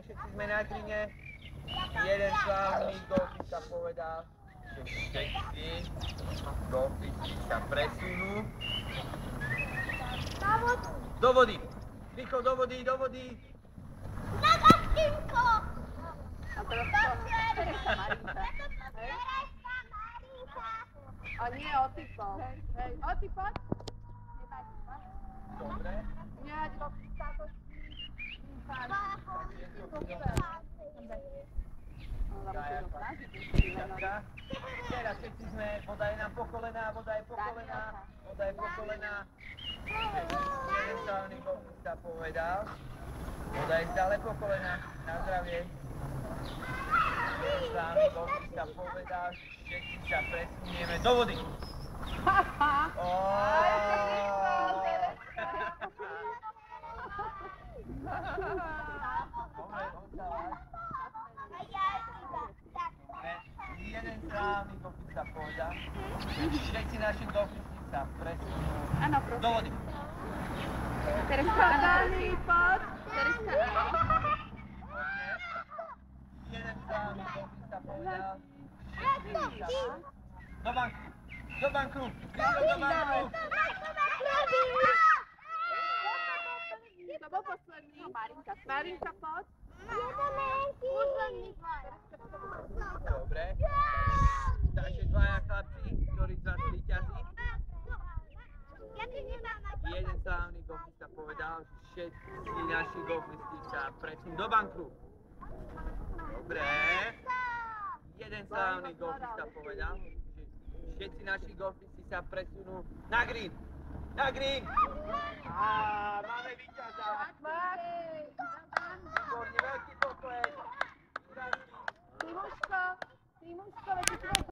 všetci sme na grine. Jeden slávny golfista povedal, že všetci golfisti sa presunú. Do vody! Rýchlo do vody, do vody! Na gostinko! A teraz a nie, Otypo. Hej, Otypo? Dobre. Nie, do táto Teraz všetci sme, voda je nám po kolená, voda je po kolená, voda je po kolená. Jeden slávny golfista povedal, voda je stále po kolená, na zdravie. Jeden slávny golfista povedal, že všetci sa presunieme do vody. Jeden slávny golfista povedal, že všetci naši golfisti sa presunú do vody. Tereska, áno, pod. Tereska, áno. Jeden slávny golfista povedal, všetci sa do banku, do banku, do banku. To bol posledný. Marinka. Marinka, pod. Dobre. Takže dvaja chlapci, ktorí z vás víťazí. Jeden slávny golfista povedal, že všetci naši golfisti sa presunú do banku. Dobre. Jeden slávny golfista povedal, že všetci naši golfisti sa presunú na green. Na green! Á, máme víťaza!